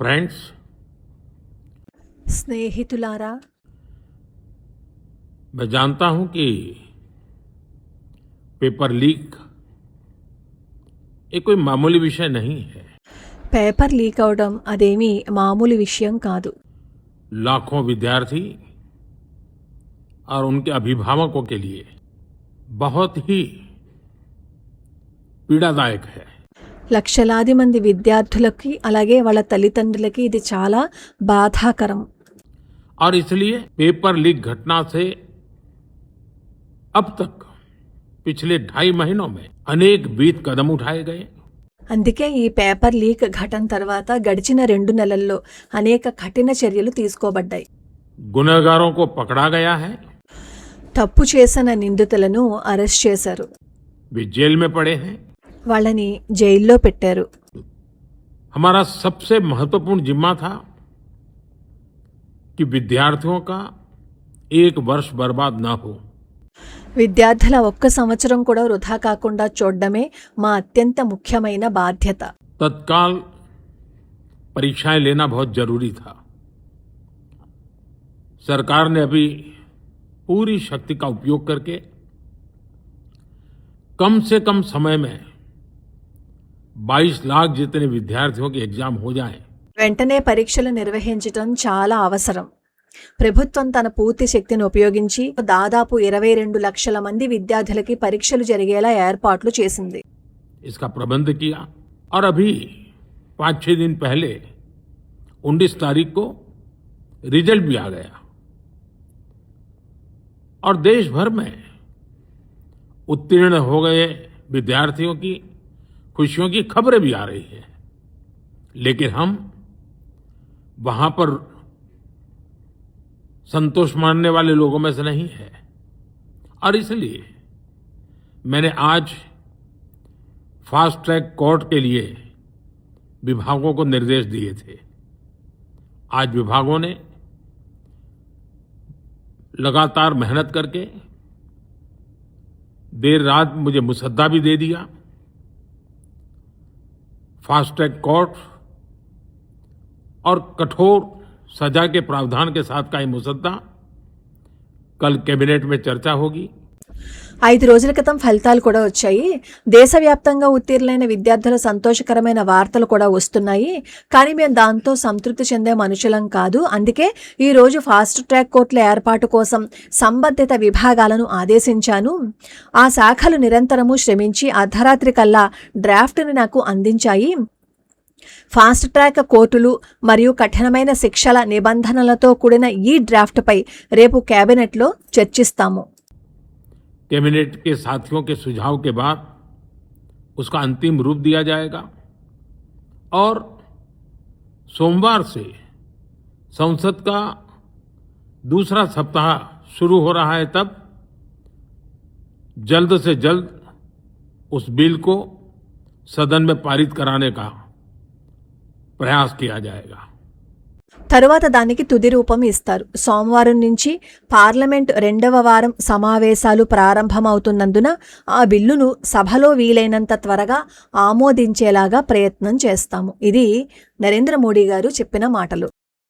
Friends, स्नेहितुलारा, मैं जानता हूं कि पेपर लीक ये कोई मामूली विषय नहीं है। పేపర్ లీక్ అవడం అదేమీ మామూలు విషయం కాదు. लाखों विद्यार्थी और उनके अभिभावकों के लिए बहुत ही पीड़ादायक है। లక్షలాది మంది విద్యార్థులకి అలాగే వాళ్ళ తల్లిదండ్రులకి ఇది చాలా బాధాకరం. और इसलिए पेपर लीक घटना से अब तक पिछले 2.5 महीनों में अनेक बीत कदम उठाए गए। అందుకే ఈ పేపర్ లీక్ ఘటన తర్వాత గడిచిన 2 నెలల్లో అనేక కఠిన చర్యలు తీసుకోబడ్డాయి. गुनहगारों को पकड़ा गया है, తప్పు చేసిన నిందితులను అరెస్ట్ చేశారు, वे जेल में पड़े हैं। వాళ్ళని జైల్లో పెట్టారు. हमारा सबसे महत्वपूर्ण जिम्मा था कि विद्यार्थियों का 1 वर्ष बर्बाद न हो। విద్యార్థుల 1 సంవత్సరం కూడా వృధా కాకుండా చూడడమే మా అత్యంత ముఖ్యమైన బాధ్యత. तत्काल परीक्षाएं लेना बहुत जरूरी था। सरकार ने अभी पूरी शक्ति का उपयोग करके कम से कम समय में 22 लाख जितने विद्यार्थियों के एग्जाम हो जाएं। వెంటనే పరీక్షలు నిర్వహించడం చాలా అవసరం. ప్రభుత్వం తన పూర్తి శక్తిని ఉపయోగించి దాదాపు 22 లక్షల మంది విద్యార్థులకి పరీక్షలు జరిగేలా ఏర్పాట్లు చేసింది. इसका प्रबंध किया और अभी 5-6 दिन पहले 19 तारीख को रिजल्ट भी आ गया और देश भर में उत्तीर्ण हो गए विद्यार्थियों की खुशियों की खबरें भी आ रही हैं। लेकिन हम वहां पर संतोष मानने वाले लोगों में से नहीं है और इसलिए मैंने आज फास्ट ट्रैक कोर्ट के लिए विभागों को निर्देश दिए थे। आज विभागों ने लगातार मेहनत करके देर रात मुझे मुसद्दा भी दे दिया। फास्ट ट्रैक कोर्ट और कठोर सजा के प्रावधान के साथ का ये मुसद्दा कल कैबिनेट में चर्चा होगी। 5 రోజుల క్రితం ఫలితాలు కూడా వచ్చాయి. దేశవ్యాప్తంగా ఉత్తీర్ణులైన విద్యార్థుల సంతోషకరమైన వార్తలు కూడా వస్తున్నాయి. కానీ మేము దాంతో సంతృప్తి చెందే మనుషులం కాదు. అందుకే ఈ రోజు ఫాస్ట్ ట్రాక్ కోర్టుల ఏర్పాటు కోసం సంబంధిత విభాగాలను ఆదేశించాను. ఆ శాఖలు నిరంతరము శ్రమించి అర్ధరాత్రి కల్లా డ్రాఫ్ట్ని నాకు అందించాయి. ఫాస్ట్ ట్రాక్ కోర్టులు మరియు కఠినమైన శిక్షల నిబంధనలతో కూడిన ఈ డ్రాఫ్ట్పై రేపు కేబినెట్లో చర్చిస్తాము. कैबिनेट के साथियों के सुझाव के बाद उसका अंतिम रूप दिया जाएगा और सोमवार से संसद का दूसरा सप्ताह शुरू हो रहा है। तब जल्द से जल्द उस बिल को सदन में पारित कराने का प्रयास किया जाएगा। తరువాత దానికి తుది రూపం ఇస్తారు. సోమవారం నుంచి పార్లమెంట్ 2వ వారం సమావేశాలు ప్రారంభమవుతున్నందున ఆ బిల్లును సభలో వీలైనంత త్వరగా ఆమోదించేలాగా ప్రయత్నం చేస్తాము. ఇది నరేంద్ర మోడీ గారు చెప్పిన మాటలు.